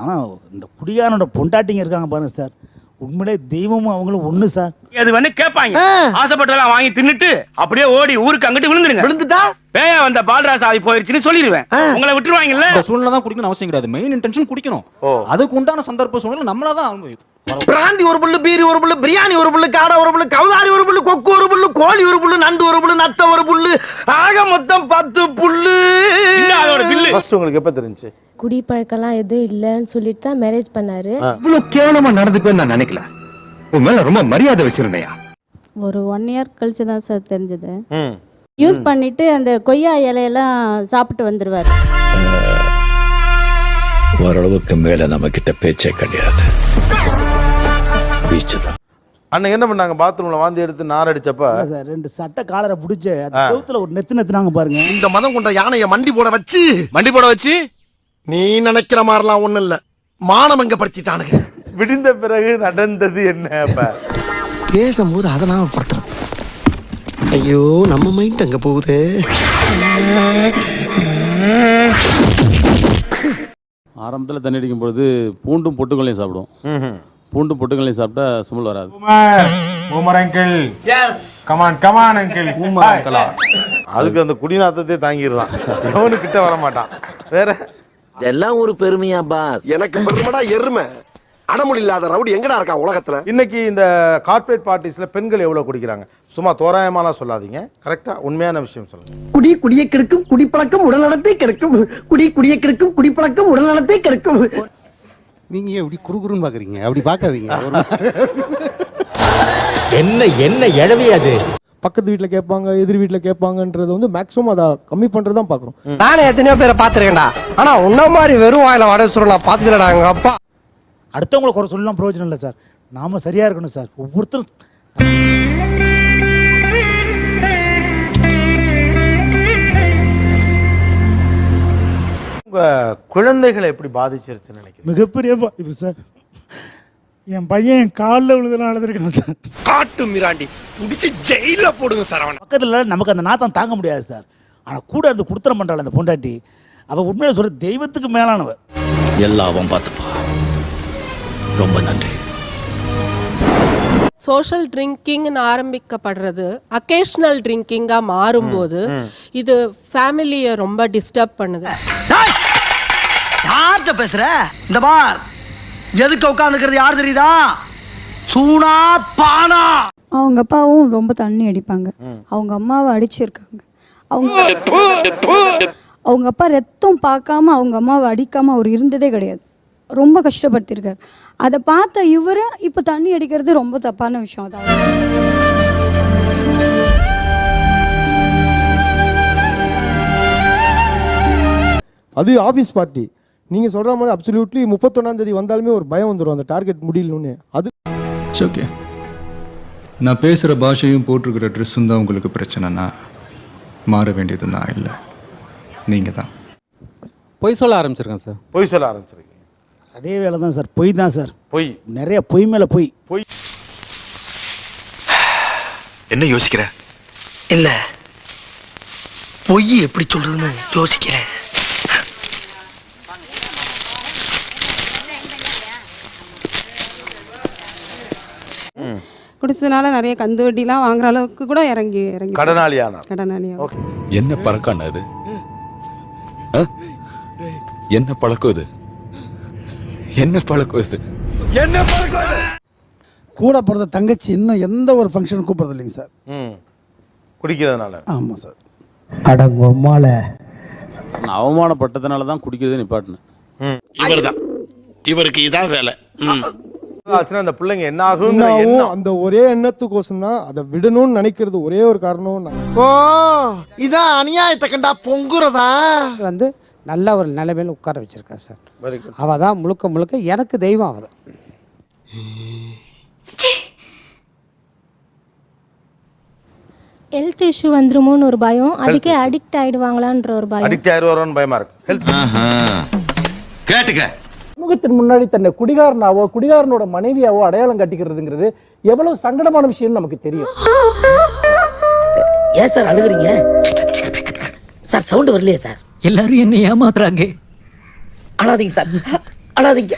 ஆனால் இந்த குடிகாரனோட பொண்டாட்டிங்க இருக்காங்க பாருங்க சார், உண்மையிலே தெய்வமும் அவங்களும் ஒண்ணு சார். அது வந்து கேட்பாங்க, ஆசைப்பட்டதெல்லாம் வாங்கி தின்னுட்டு அப்படியே ஓடி ஊருக்கு அங்கிட்டு விழுந்துருங்க. விழுந்துட்டா பேயா வந்த பால்ராச ஆகி போயிருச்சுன்னு சொல்லிடுவேன். உங்களை விட்டுருவாங்கல்ல. இந்த சூழ்நிலை தான் குடிக்கணும் அவசியம் கிடையாது. மெயின் இன்டென்ஷன் குடிக்கணும். அதுக்கு உண்டான சந்தர்ப்ப சூழ்நிலை நம்மளா தான் அனுபவிக்கும். பிராந்தி ஒரு புல்லு, பீரி ஒரு புல்லு, பிரியாணி ஒரு புல்லு, காடை ஒரு புல்லு, கவுதாரி ஒரு புல்லு, கொக்கு ஒரு புல்லு, கோழி ஒரு புல்லு, நண்டு ஒரு புல்லு, நத்த ஒரு புல்லு, ஆக மொத்தம் 10 புல்லு. அதோட பில்லு. ஃபர்ஸ்ட் உங்களுக்கு எப்ப தெரிஞ்சு? குடி பழக்கம்லாம் எதுவும் இல்லைன்னு சொல்லிட்டு தான் மேரேஜ் பண்ணாரு. இவ்வளவு கேவலமா நடந்துப்பேன்னு நான் நினைக்கல. உன் மேல ரொம்ப மரியாதை வச்சிருந்தேயா. ஒரு 1 இயர் கழிச்சு தான் சார் தெரிஞ்சது. யூஸ் பண்ணிட்டு அந்த கொய்யா இலையெல்லாம் சாப்பிட்டு வந்துருவாரு. ஓரளவுக்கு மேல நம்ம கிட்ட பேச்சே கிடையாது. அன்னைக்கு என்ன பண்ணாங்க? பாத்ரூம்ல வாந்தி எடுத்து நார் அடிச்சப்ப சார் 2 சட்டை காலரை பிடிச்சி செவுத்துல ஒரு நெத்துனாங்க பாருங்க. இந்த மதம் கொண்ட யானைய மண்டி போட வச்சு நீ நினைக்கிற மாதிரிலாம் ஒண்ணு இல்ல, மானமங்க படுத்திட்டானுங்க. விடிந்த பிறகு நடந்தது என்ன? அப்ப பேசும்போது அதை நாம படுத்துறது. ஐயோ நம்ம மைண்ட் அங்க போகுது. ஆரம்பத்தில் தண்ணி அடிக்கும் பொழுது பூண்டும் பொட்டுக்களையும் சாப்பிடுவோம். பூண்டும் பொட்டுக்களையும் சாப்பிட்டா சுமல் வராது. அதுக்கு அந்த குடிநாத்தத்தை தாங்கிடலாம், எவனு கிட்ட வர மாட்டான். வேற எல்லாம் ஒரு பெருமையா பாஸ்? எனக்கு பெருமைடா எருமை. அடமொழி இல்லாத ரவுடி எங்கடா இருக்கா உலகத்துல? இன்னைக்கு இந்த கார்ப்பரேட் பார்ட்டிஸ்ல பெண்கள் எவ்வளவு குடிக்கிறாங்க? சும்மா தோராயமாலாம் சொல்லாதீங்க, கரெக்டா உண்மையான விஷயம் சொல்லுங்க. குடியை கெடுக்கும் குடிப்பழக்கம் உடல் நலத்தை கெடுக்கும். குடியை கெடுக்கும் குடிப்பழக்கம் உடல் நலத்தை கெடுக்கும். நீங்க எப்படி குறுகுறுன்னு பாக்குறீங்க? அப்படி பாக்காதீங்க. என்ன எழவி அது? பக்கத்து வீட்டில் கேட்பாங்க, எதிர் வீட்டில் கேட்பாங்கன்றது வந்து மேக்ஸிமம் அதை கம்மி பண்ணுறது தான் பார்க்குறோம். நானே எத்தனையோ பேரை பார்த்துருக்கேன்டா, ஆனா உன்ன மாதிரி வெறும் வாயில வடை சுர நான் பார்த்துலடா. எங்க அப்பா அடுத்தவங்களை குறை சொல்லலாம் பிரயோஜனம் இல்லை சார், நாம சரியா இருக்கணும் சார். ஒவ்வொருத்தரும் உங்க குழந்தைகளை எப்படி பாதிச்சிருச்சுன்னு நினைக்கிறேன்? மிகப்பெரிய பாதிப்பு சார். என் பையன் என் காலில் விழுதெல்லாம் அழுதுருக்கான் சார். காட்டு மிராண்டி புடிச்சு ஜெயில போடுங்க சார். அவன் பக்கத்துல நமக்கு அந்த நாத்தம் தாங்க முடியாது சார். ஆனா கூட அந்த குடுத்தனம் பண்றாள் அந்த பொண்டாட்டி, அவ உண்மையில சொல்ற தெய்வத்துக்கு மேலானவ. எல்லாம் பார்த்துப்பா. ரொம்ப நன்றி. சோஷியல் ட்ரிங்கிங்னு ஆரம்பிக்கப்படுறது அக்கேஷனல் ட்ரிங்கிங்காக மாறும்போது இது ஃபேமிலியை ரொம்ப டிஸ்டர்ப் பண்ணுது. யார்கிட்ட பேசுற? இந்த பார், எதுக்கு உட்காந்துக்கிறது யார் தெரியுதா? சூனா பானா. அவங்க அப்பாவும் ரொம்ப தண்ணி அடிப்பாங்க. அவங்க அம்மாவை அடிச்சிருக்காங்க. அவங்க அப்பா ரத்தம் பார்க்காம அவங்க அம்மாவை அடிக்காம அவர் இருந்ததே கிடையாது. ரொம்ப கஷ்டப்படுத்திருக்காரு. அதை பார்த்த இவரு இப்போ தண்ணி அடிக்கிறது ரொம்ப தப்பான விஷயம். அது ஆஃபீஸ் பார்ட்டி. நீங்கள் சொல்கிற மாதிரி அப்சல்யூட்லி 31ஆம் தேதி வந்தாலுமே ஒரு பயம் வந்துடும், அந்த டார்கெட் முடியலன்னு. அது ஓகே. நான் பேசுகிற பாஷையும் போட்டிருக்கிற ட்ரெஸ்ஸும் தான் உங்களுக்கு பிரச்சனைனா மாற வேண்டியது நான் இல்லை, நீங்கள் தான். பொய் சொல்ல ஆரம்பிச்சிருக்கேன் சார். பொய் சொல்ல ஆரம்பிச்சிருக்கீங்க. அதே வேலை தான் சார், பொய் தான் சார். பொய், நிறைய பொய் மேல பொய். பொய். என்ன யோசிக்கிற? இல்ல, பொய் எப்படி சொல்றதுன்னு யோசிக்கிறேன். குடிச்சதுனால நிறைய கந்து வட்டிலாம் வாங்குற அளவுக்கு கூட இறங்கி கடனாளியானா? கடனாளியா. என்ன பழக்கம் அது? என்ன பழக்கம் இது? என்ன பழக்கம் இது? கூட பிறந்த தங்கச்சி இன்னும் எந்த ஒரு ஃபங்க்ஷன் கூப்பிடுறது இல்லைங்க சார். குடிக்கிறதுனால? ஆமாம் சார். அடங்கம்மால நான் அவமானப்பட்டதுனால தான் குடிக்கிறதே நிப்பாட்டினேன். இவர்தான், இவருக்கு இதான் வேலை. அந்த பிள்ளைங்க என்ன ஆகும்? அந்த ஒரே எண்ணத்துக்கோசம் தான் அதை விடணும்னு நினைக்கிறது ஒரே ஒரு காரணம். ஓ, இதான் அநியாயத்தை கண்டா பொங்குறதா வந்து நல்ல ஒரு நிலைமையில உட்கார வச்சிருக்கா சார். அவ தான் முழுக்க முழுக்க எனக்கு தெய்வம். அவ ஹெல்த் இஷ்யூ வந்துருமோன்னு ஒரு பயம், அதுக்கே அடிக்ட் ஆயிடுவாங்களான்ற ஒரு பயம். அடிக்ட் ஆயிடுவாரோன்னு பயமா இருக்கு. கேட்டுக்க. சமூகத்தின் முன்னாடி தன்னை குடிகாரனாவோ குடிகாரனோட மனைவியாவோ அடையாளம் கட்டிக்கிறதுங்கிறது எவ்வளவு சங்கடமான விஷயம்னு நமக்கு தெரியும். ஏன் சார் அழுகுறீங்க சார்? சவுண்ட் வரலையே சார். எல்லாரும் என்ன ஏமாத்துறாங்க. அழாதீங்க சார், அழாதீங்க